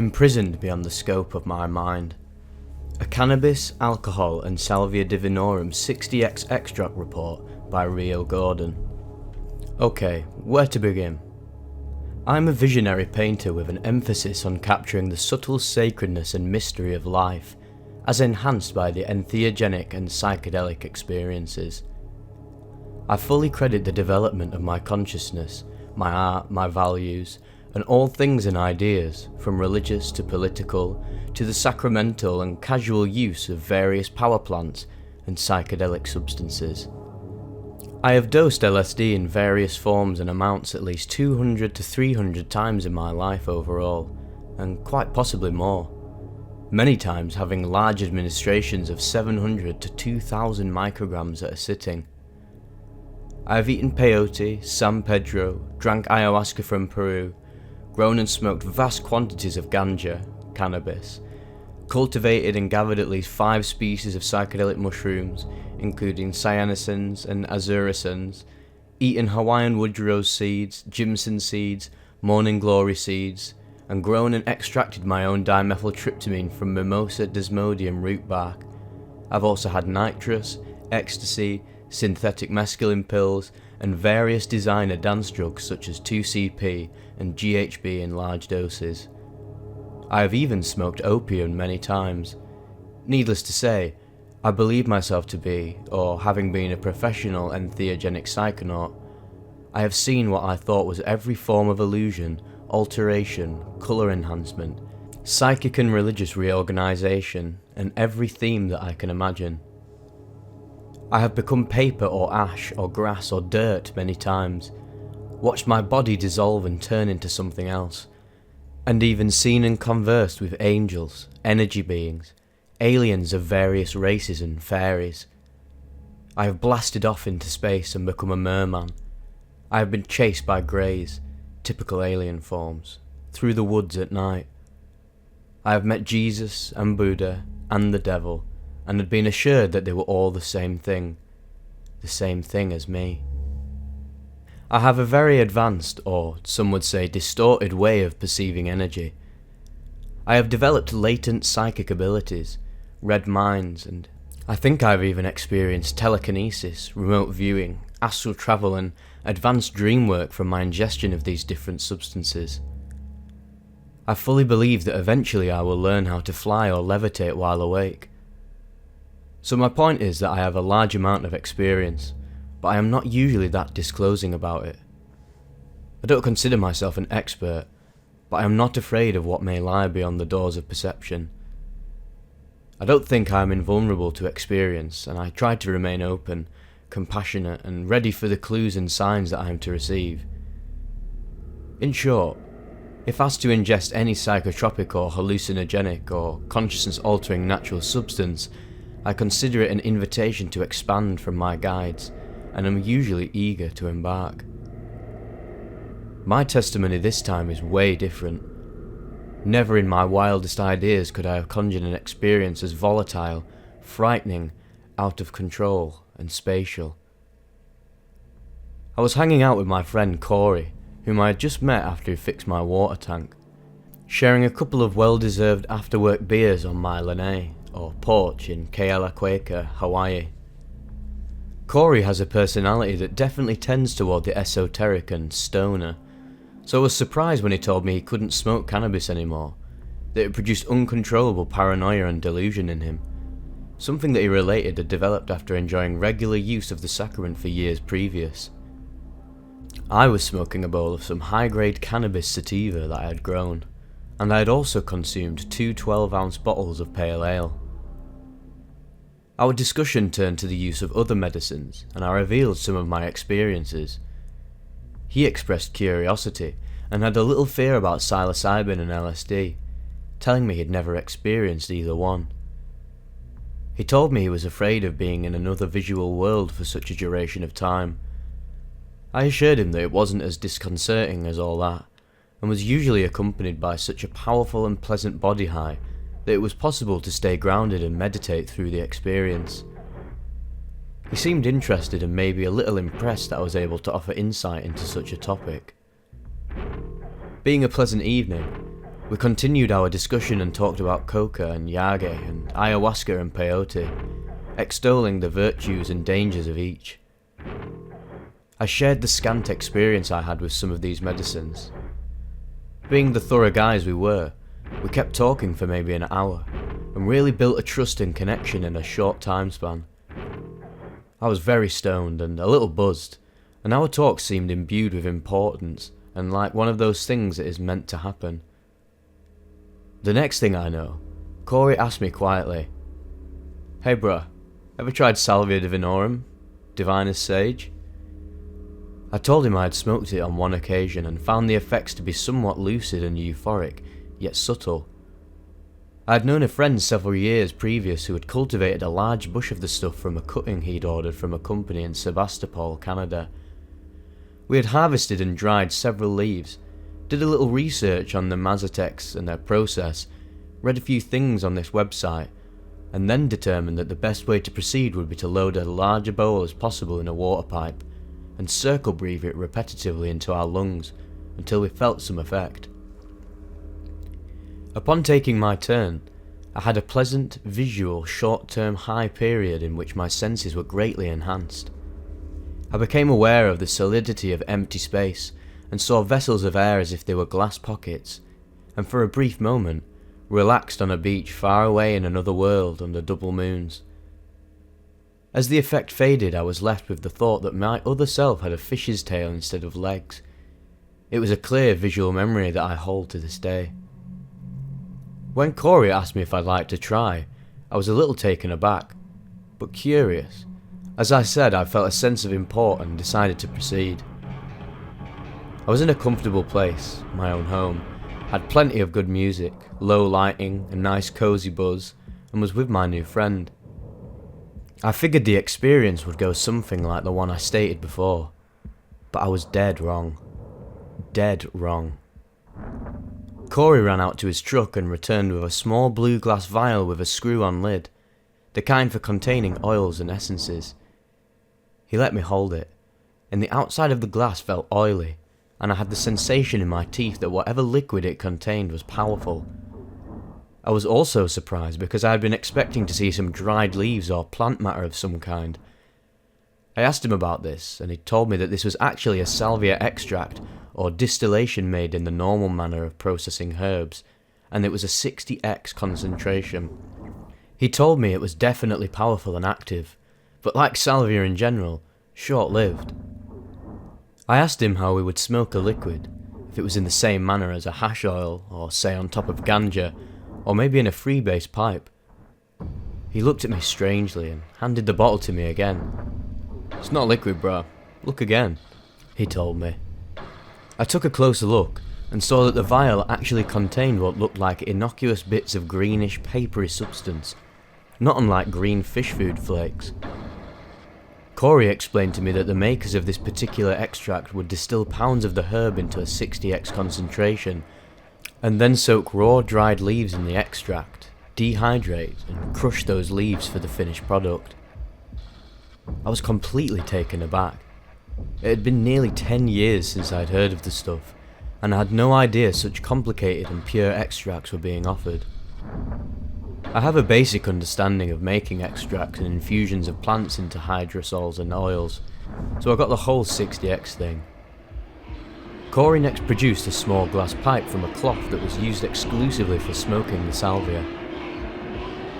imprisoned beyond the scope of my mind. A Cannabis, Alcohol and Salvia Divinorum 60x extract report by Rio Gordon. Okay, where to begin? I'm a visionary painter with an emphasis on capturing the subtle sacredness and mystery of life, as enhanced by the entheogenic and psychedelic experiences. I fully credit the development of my consciousness, my art, my values, and all things and ideas, from religious to political, to the sacramental and casual use of various power plants and psychedelic substances. I have dosed LSD in various forms and amounts at least 200 to 300 times in my life overall, and quite possibly more. Many times having large administrations of 700 to 2,000 micrograms at a sitting. I have eaten peyote, San Pedro, drank ayahuasca from Peru, grown and smoked vast quantities of ganja, cannabis, cultivated and gathered at least 5 species of psychedelic mushrooms, including cyanesins and azuracins, eaten Hawaiian wood rose seeds, Jimson seeds, morning glory seeds, and grown and extracted my own dimethyltryptamine from Mimosa desmodium root bark. I've also had nitrous, ecstasy, synthetic mescaline pills, and various designer dance drugs such as 2CP and GHB in large doses. I have even smoked opium many times. Needless to say, I believe myself to be, or having been a professional entheogenic psychonaut, I have seen what I thought was every form of illusion, alteration, colour enhancement, psychic and religious reorganisation, and every theme that I can imagine. I have become paper or ash or grass or dirt many times, watched my body dissolve and turn into something else, and even seen and conversed with angels, energy beings, aliens of various races and fairies. I have blasted off into space and become a merman. I have been chased by greys, typical alien forms, through the woods at night. I have met Jesus and Buddha and the devil, and had been assured that they were all the same thing as me. I have a very advanced, or some would say distorted way of perceiving energy. I have developed latent psychic abilities, read minds, and I think I've even experienced telekinesis, remote viewing, astral travel and advanced dream work from my ingestion of these different substances. I fully believe that eventually I will learn how to fly or levitate while awake. So my point is that I have a large amount of experience, but I am not usually that disclosing about it. I don't consider myself an expert, but I am not afraid of what may lie beyond the doors of perception. I don't think I am invulnerable to experience, and I try to remain open, compassionate, and ready for the clues and signs that I am to receive. In short, if asked to ingest any psychotropic or hallucinogenic or consciousness-altering natural substance, I consider it an invitation to expand from my guides, and am usually eager to embark. My testimony this time is way different. Never in my wildest ideas could I have conjured an experience as volatile, frightening, out of control, and spatial. I was hanging out with my friend Corey, whom I had just met after he fixed my water tank, sharing a couple of well-deserved after-work beers on my lanai, or porch in Kealaqueka, Hawaii. Corey has a personality that definitely tends toward the esoteric and stoner, so I was surprised when he told me he couldn't smoke cannabis anymore, that it produced uncontrollable paranoia and delusion in him, something that he related had developed after enjoying regular use of the sacrament for years previous. I was smoking a bowl of some high-grade cannabis sativa that I had grown, and I had also consumed 2 12-ounce bottles of pale ale. Our discussion turned to the use of other medicines, and I revealed some of my experiences. He expressed curiosity, and had a little fear about psilocybin and LSD, telling me he'd never experienced either one. He told me he was afraid of being in another visual world for such a duration of time. I assured him that it wasn't as disconcerting as all that, and was usually accompanied by such a powerful and pleasant body high that it was possible to stay grounded and meditate through the experience. He seemed interested and maybe a little impressed that I was able to offer insight into such a topic. Being a pleasant evening, We continued our discussion and talked about coca and yage and ayahuasca and peyote, extolling the virtues and dangers of each. I shared the scant experience I had with some of these medicines. Being the thorough guys we were, we kept talking for maybe an hour, and really built a trust and connection in a short time span. I was very stoned and a little buzzed, and our talk seemed imbued with importance and like one of those things that is meant to happen. The next thing I know, Corey asked me quietly, "Hey bruh, ever tried Salvia Divinorum, Divinus Sage?" I told him I had smoked it on one occasion and found the effects to be somewhat lucid and euphoric, yet subtle. I had known a friend several years previous who had cultivated a large bush of the stuff from a cutting he'd ordered from a company in Sebastopol, Canada. We had harvested and dried several leaves, did a little research on the Mazatecs and their process, read a few things on this website, and then determined that the best way to proceed would be to load as large a bowl as possible in a water pipe, and circle breathe it repetitively into our lungs until we felt some effect. Upon taking my turn, I had a pleasant, visual, short-term high period in which my senses were greatly enhanced. I became aware of the solidity of empty space, and saw vessels of air as if they were glass pockets, and for a brief moment, relaxed on a beach far away in another world under double moons. As the effect faded, I was left with the thought that my other self had a fish's tail instead of legs. It was a clear visual memory that I hold to this day. When Corey asked me if I'd like to try, I was a little taken aback, but curious. As I said, I felt a sense of import and decided to proceed. I was in a comfortable place, my own home, had plenty of good music, low lighting, a nice cozy buzz, and was with my new friend. I figured the experience would go something like the one I stated before, but I was dead wrong. Dead wrong. Corey ran out to his truck and returned with a small blue glass vial with a screw-on lid, the kind for containing oils and essences. He let me hold it, and the outside of the glass felt oily, and I had the sensation in my teeth that whatever liquid it contained was powerful. I was also surprised because I had been expecting to see some dried leaves or plant matter of some kind. I asked him about this, and he told me that this was actually a salvia extract or distillation made in the normal manner of processing herbs, and it was a 60x concentration. He told me it was definitely powerful and active, but like salvia in general, short-lived. I asked him how we would smoke a liquid, if it was in the same manner as a hash oil, or say on top of ganja, or maybe in a freebase pipe. He looked at me strangely and handed the bottle to me again. "It's not liquid, bruh. Look again," he told me. I took a closer look and saw that the vial actually contained what looked like innocuous bits of greenish papery substance, not unlike green fish food flakes. Corey explained to me that the makers of this particular extract would distill pounds of the herb into a 60x concentration, and then soak raw dried leaves in the extract, dehydrate, and crush those leaves for the finished product. I was completely taken aback. It had been nearly 10 years since I'd heard of the stuff, and I had no idea such complicated and pure extracts were being offered. I have a basic understanding of making extracts and infusions of plants into hydrosols and oils, so I got the whole 60x thing. Corey next produced a small glass pipe from a cloth that was used exclusively for smoking the salvia.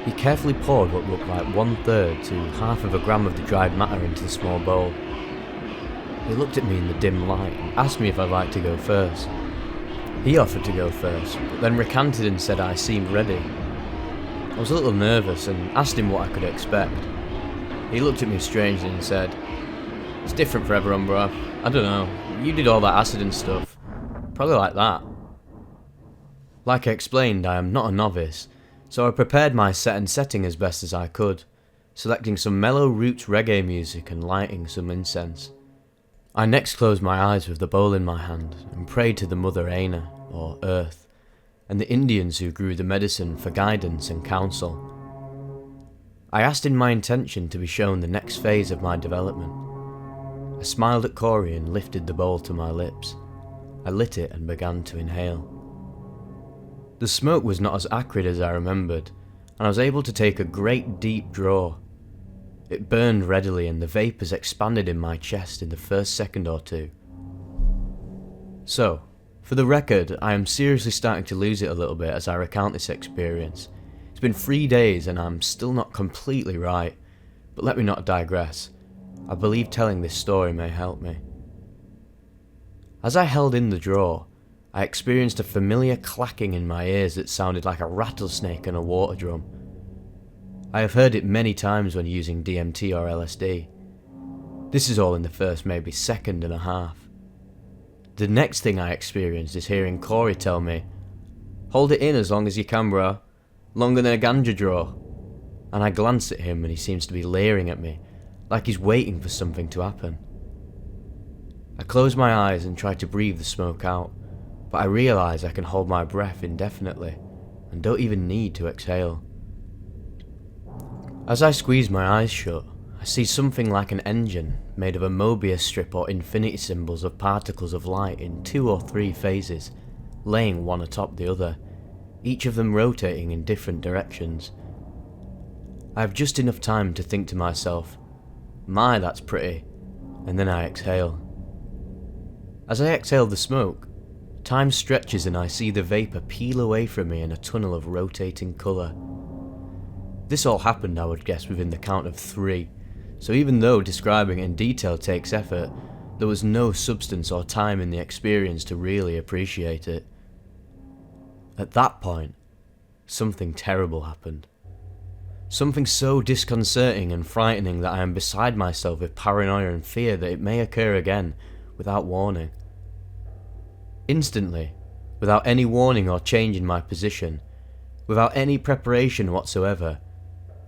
He carefully poured what looked like 1/3 to half of a gram of the dried matter into the small bowl. He looked at me in the dim light and asked me if I'd like to go first. He offered to go first, but then recanted and said I seemed ready. I was a little nervous and asked him what I could expect. He looked at me strangely and said, "It's different for everyone, bro. I don't know. You did all that acid and stuff. Probably like that." Like I explained, I am not a novice, so I prepared my set and setting as best as I could, selecting some mellow roots reggae music and lighting some incense. I next closed my eyes with the bowl in my hand and prayed to the Mother Aina, or Earth, and the Indians who grew the medicine for guidance and counsel. I asked in my intention to be shown the next phase of my development. I smiled at Corey and lifted the bowl to my lips. I lit it and began to inhale. The smoke was not as acrid as I remembered, and I was able to take a great deep draw. It burned readily and the vapours expanded in my chest in the first second or two. So, for the record, I am seriously starting to lose it a little bit as I recount this experience. It's been 3 days and I'm still not completely right, but let me not digress. I believe telling this story may help me. As I held in the draw, I experienced a familiar clacking in my ears that sounded like a rattlesnake on a water drum. I have heard it many times when using DMT or LSD. This is all in the first maybe second and a half. The next thing I experienced is hearing Corey tell me, "Hold it in as long as you can, bro. Longer than a ganja draw." And I glance at him and he seems to be leering at me, like he's waiting for something to happen. I close my eyes and try to breathe the smoke out, but I realise I can hold my breath indefinitely and don't even need to exhale. As I squeeze my eyes shut, I see something like an engine made of a Mobius strip or infinity symbols of particles of light in 2 or 3 phases, laying one atop the other, each of them rotating in different directions. I have just enough time to think to myself, "My, that's pretty," and then I exhale. As I exhale the smoke, time stretches and I see the vapour peel away from me in a tunnel of rotating colour. This all happened, I would guess, within the count of 3, so even though describing it in detail takes effort, there was no substance or time in the experience to really appreciate it. At that point, something terrible happened. Something so disconcerting and frightening that I am beside myself with paranoia and fear that it may occur again, without warning. Instantly, without any warning or change in my position, without any preparation whatsoever,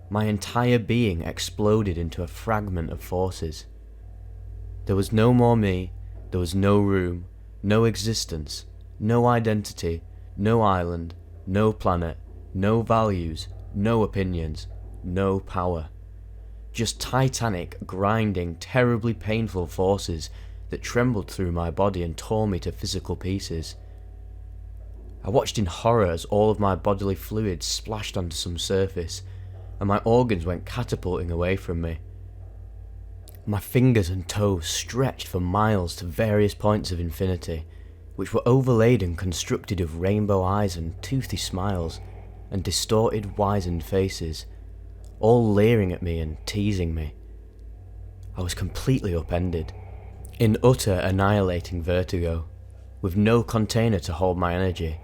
my entire being exploded into a fragment of forces. There was no more me, there was no room, no existence, no identity, no island, no planet, no values, no opinions, no power. Just titanic, grinding, terribly painful forces that trembled through my body and tore me to physical pieces. I watched in horror as all of my bodily fluids splashed onto some surface, and my organs went catapulting away from me. My fingers and toes stretched for miles to various points of infinity, which were overlaid and constructed of rainbow eyes and toothy smiles, and distorted, wizened faces, all leering at me and teasing me. I was completely upended, in utter annihilating vertigo, with no container to hold my energy,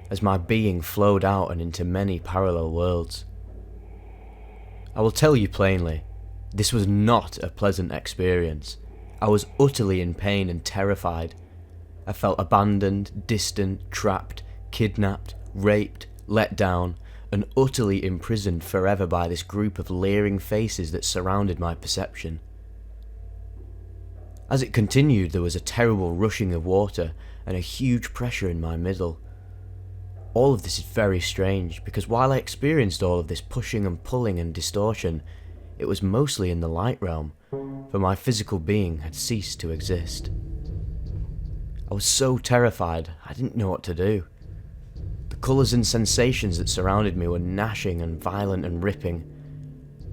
as my being flowed out and into many parallel worlds. I will tell you plainly, this was not a pleasant experience. I was utterly in pain and terrified. I felt abandoned, distant, trapped, kidnapped, raped, let down, and utterly imprisoned forever by this group of leering faces that surrounded my perception. As it continued, there was a terrible rushing of water and a huge pressure in my middle. All of this is very strange, because while I experienced all of this pushing and pulling and distortion, it was mostly in the light realm, for my physical being had ceased to exist. I was so terrified, I didn't know what to do. The colours and sensations that surrounded me were gnashing and violent and ripping.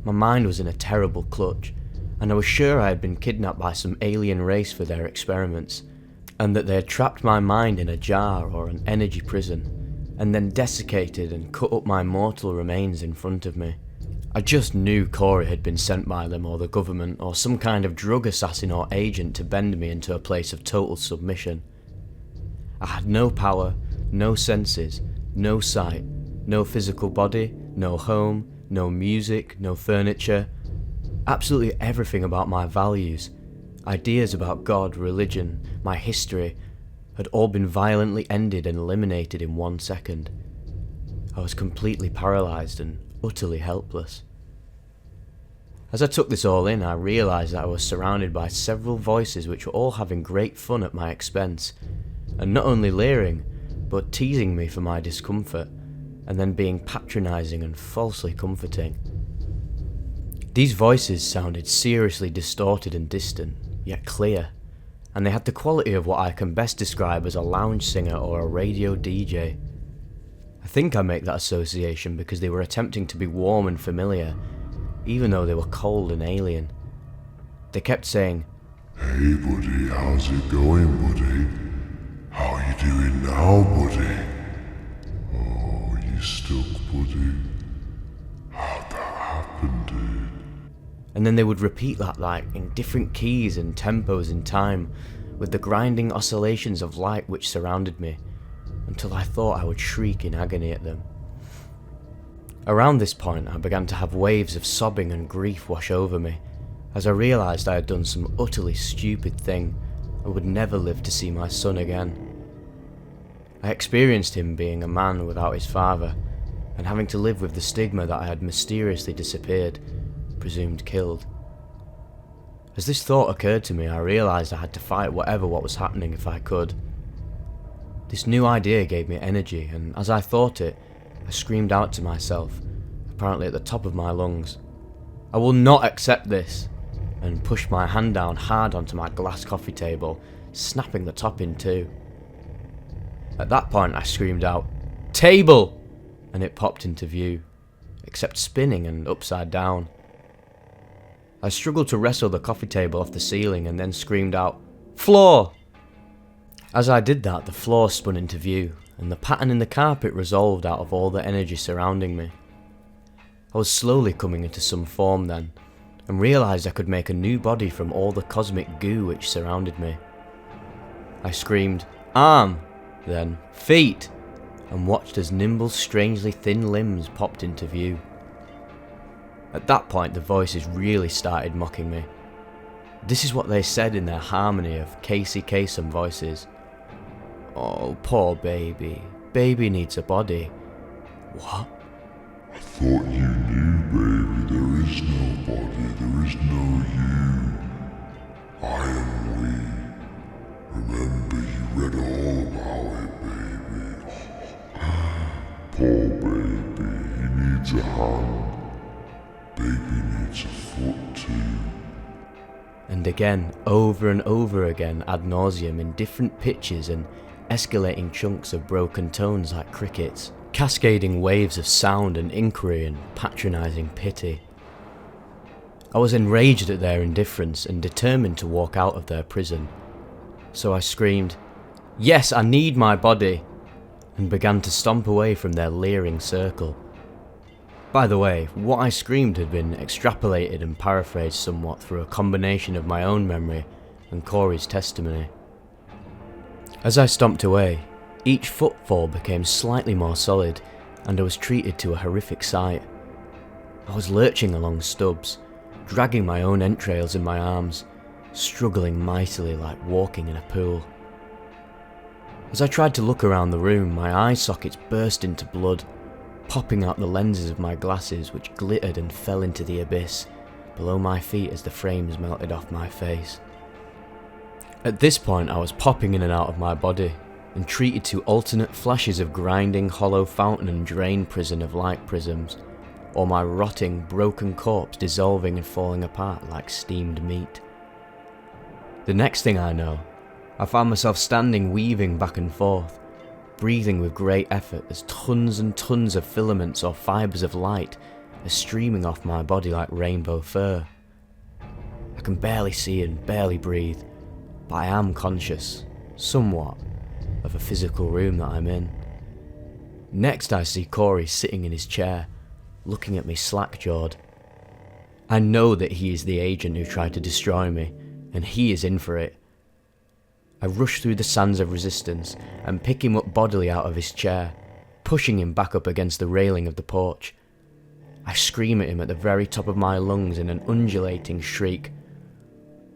My mind was in a terrible clutch, and I was sure I had been kidnapped by some alien race for their experiments, and that they had trapped my mind in a jar or an energy prison, and then desiccated and cut up my mortal remains in front of me. I just knew Corey had been sent by them or the government or some kind of drug assassin or agent to bend me into a place of total submission. I had no power, no senses, no sight, no physical body, no home, no music, no furniture. Absolutely everything about my values, ideas about God, religion, my history, had all been violently ended and eliminated in 1 second. I was completely paralysed and utterly helpless. As I took this all in, I realised that I was surrounded by several voices which were all having great fun at my expense, and not only leering, but teasing me for my discomfort, and then being patronising and falsely comforting. These voices sounded seriously distorted and distant, yet clear, and they had the quality of what I can best describe as a lounge singer or a radio DJ. I think I make that association because they were attempting to be warm and familiar, even though they were cold and alien. They kept saying, "Hey buddy, how's it going, buddy? How you doing now, buddy? Oh, you stuck, buddy? How'd that happen, dude?" and then they would repeat that like in different keys and tempos in time, with the grinding oscillations of light which surrounded me, until I thought I would shriek in agony at them. Around this point I began to have waves of sobbing and grief wash over me, as I realised I had done some utterly stupid thing and would never live to see my son again. I experienced him being a man without his father, and having to live with the stigma that I had mysteriously disappeared, presumed killed. As this thought occurred to me, I realised I had to fight what was happening if I could. This new idea gave me energy, and as I thought it, I screamed out to myself, apparently at the top of my lungs, "I will not accept this," and pushed my hand down hard onto my glass coffee table, snapping the top in two. At that point I screamed out, "Table!" and it popped into view, except spinning and upside down. I struggled to wrestle the coffee table off the ceiling and then screamed out, "Floor!" As I did that, the floor spun into view, and the pattern in the carpet resolved out of all the energy surrounding me. I was slowly coming into some form then, and realised I could make a new body from all the cosmic goo which surrounded me. I screamed, "Arm!" then "Feet!" and watched as nimble, strangely thin limbs popped into view. At that point the voices really started mocking me. This is what they said in their harmony of Casey Kasem voices. "Oh, poor baby. Baby needs a body." What? "I thought you knew, baby. There is no body. There is no you. I am we. Remember, you read all about it, baby. Poor baby. He needs a hand. Baby needs a foot too." And again, over and over again, ad nauseum, in different pitches and escalating chunks of broken tones like crickets, cascading waves of sound and inquiry and patronising pity. I was enraged at their indifference and determined to walk out of their prison. So I screamed, "Yes, I need my body," and began to stomp away from their leering circle. By the way, what I screamed had been extrapolated and paraphrased somewhat through a combination of my own memory and Corey's testimony. As I stomped away, each footfall became slightly more solid, and I was treated to a horrific sight. I was lurching along stubs, dragging my own entrails in my arms, struggling mightily like walking in a pool. As I tried to look around the room, my eye sockets burst into blood, popping out the lenses of my glasses which glittered and fell into the abyss below my feet as the frames melted off my face. At this point I was popping in and out of my body, and treated to alternate flashes of grinding hollow fountain and drain prison of light prisms, or my rotting, broken corpse dissolving and falling apart like steamed meat. The next thing I know, I found myself standing weaving back and forth, breathing with great effort as tons and tons of filaments or fibres of light are streaming off my body like rainbow fur. I can barely see and barely breathe, but I am conscious, somewhat, of a physical room that I'm in. Next I see Corey sitting in his chair, looking at me slack-jawed. I know that he is the agent who tried to destroy me, and he is in for it. I rush through the sands of resistance and pick him up bodily out of his chair, pushing him back up against the railing of the porch. I scream at him at the very top of my lungs in an undulating shriek.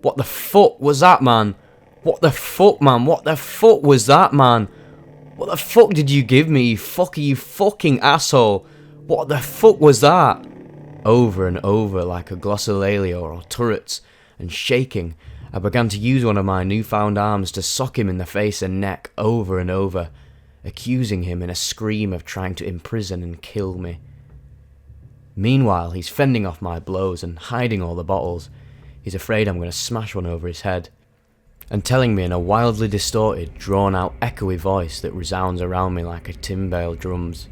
"What the fuck was that, man? What the fuck, man? What the fuck was that, man? What the fuck did you give me, you fucking asshole? What the fuck was that?" Over and over like a glossolalia or turrets, and shaking, I began to use one of my newfound arms to sock him in the face and neck over and over, accusing him in a scream of trying to imprison and kill me. Meanwhile, he's fending off my blows and hiding all the bottles. He's afraid I'm going to smash one over his head, and telling me in a wildly distorted, drawn-out, echoey voice that resounds around me like a timbale drums.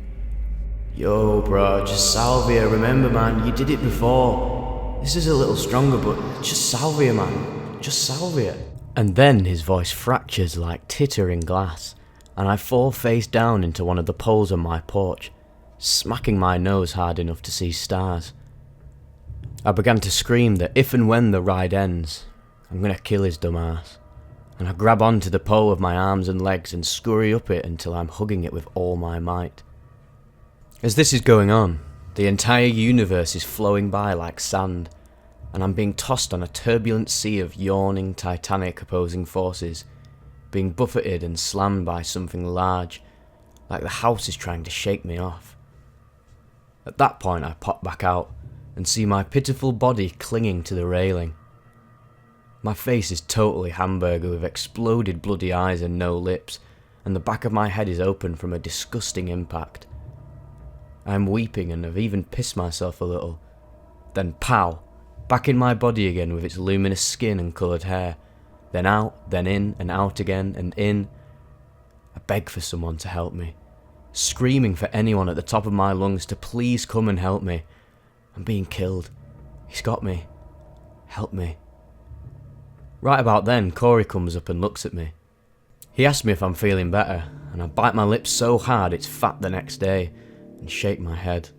Yo, bro, just salvia. Remember, man, you did it before. This is a little stronger, but just salvia, man. Just salvia. And then his voice fractures like tittering glass, and I fall face down into one of the poles on my porch, smacking my nose hard enough to see stars. I began to scream that if and when the ride ends, I'm gonna kill his dumb ass. And I grab onto the pole with my arms and legs and scurry up it until I'm hugging it with all my might. As this is going on, the entire universe is flowing by like sand, and I'm being tossed on a turbulent sea of yawning, titanic opposing forces, being buffeted and slammed by something large, like the house is trying to shake me off. At that point I pop back out and see my pitiful body clinging to the railing. My face is totally hamburger with exploded bloody eyes and no lips, and the back of my head is open from a disgusting impact. I am weeping and have even pissed myself a little. Then pow! Back in my body again with its luminous skin and coloured hair. Then out, then in, and out again, and in. I beg for someone to help me, screaming for anyone at the top of my lungs to please come and help me. I'm being killed. He's got me. Help me. Right about then, Corey comes up and looks at me. He asks me if I'm feeling better, and I bite my lips so hard it's fat the next day, and shake my head.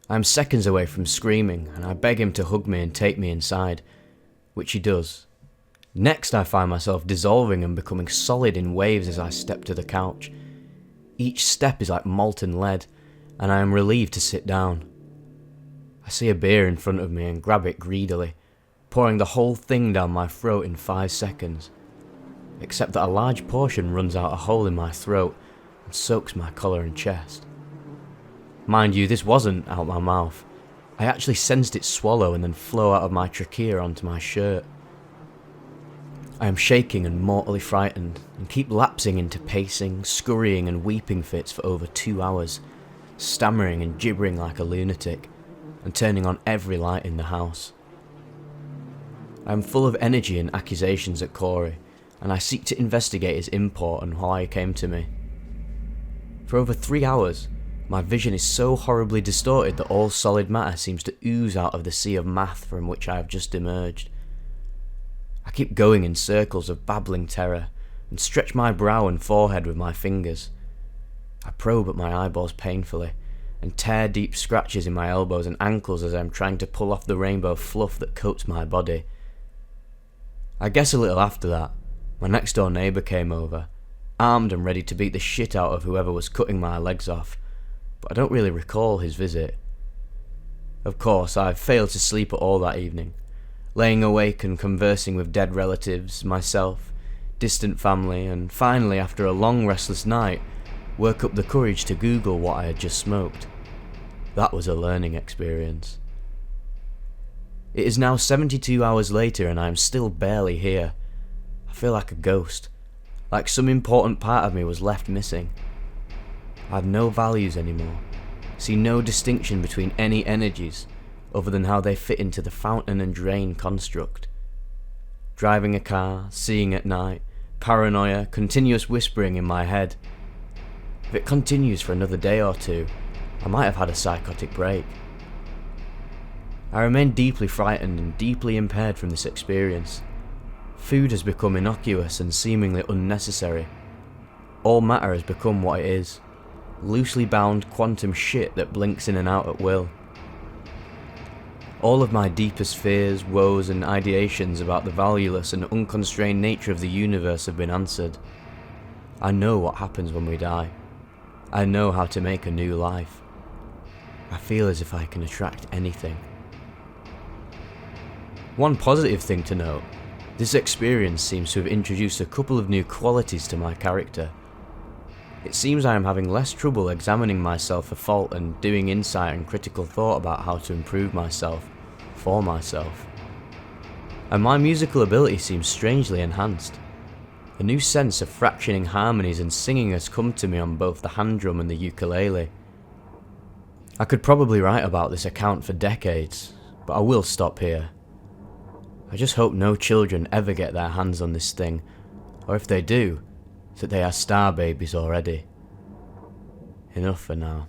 I am seconds away from screaming, and I beg him to hug me and take me inside, which he does. Next I find myself dissolving and becoming solid in waves as I step to the couch. Each step is like molten lead, and I am relieved to sit down. I see a beer in front of me and grab it greedily, pouring the whole thing down my throat in 5 seconds, except that a large portion runs out a hole in my throat and soaks my collar and chest. Mind you, this wasn't out my mouth. I actually sensed it swallow and then flow out of my trachea onto my shirt. I am shaking and mortally frightened, and keep lapsing into pacing, scurrying and weeping fits for over 2 hours, stammering and gibbering like a lunatic, and turning on every light in the house. I am full of energy and accusations at Corey, and I seek to investigate his import and why he came to me. For over 3 hours, my vision is so horribly distorted that all solid matter seems to ooze out of the sea of math from which I have just emerged. I keep going in circles of babbling terror, and stretch my brow and forehead with my fingers. I probe at my eyeballs painfully, and tear deep scratches in my elbows and ankles as I am trying to pull off the rainbow fluff that coats my body. I guess a little after that, my next door neighbour came over, armed and ready to beat the shit out of whoever was cutting my legs off, but I don't really recall his visit. Of course, I failed to sleep at all that evening, laying awake and conversing with dead relatives, myself, distant family, and finally, after a long restless night, work up the courage to Google what I had just smoked. That was a learning experience. It is now 72 hours later and I am still barely here. I feel like a ghost, like some important part of me was left missing. I have no values anymore, see no distinction between any energies other than how they fit into the fountain and drain construct. Driving a car, seeing at night, paranoia, continuous whispering in my head. If it continues for another day or two, I might have had a psychotic break. I remain deeply frightened and deeply impaired from this experience. Food has become innocuous and seemingly unnecessary. All matter has become what it is, loosely bound quantum shit that blinks in and out at will. All of my deepest fears, woes and ideations about the valueless and unconstrained nature of the universe have been answered. I know what happens when we die. I know how to make a new life. I feel as if I can attract anything. One positive thing to note, this experience seems to have introduced a couple of new qualities to my character. It seems I am having less trouble examining myself for fault and doing insight and critical thought about how to improve myself, for myself. And my musical ability seems strangely enhanced. A new sense of fractioning harmonies and singing has come to me on both the hand drum and the ukulele. I could probably write about this account for decades, but I will stop here. I just hope no children ever get their hands on this thing, or if they do, that they are star babies already. Enough for now.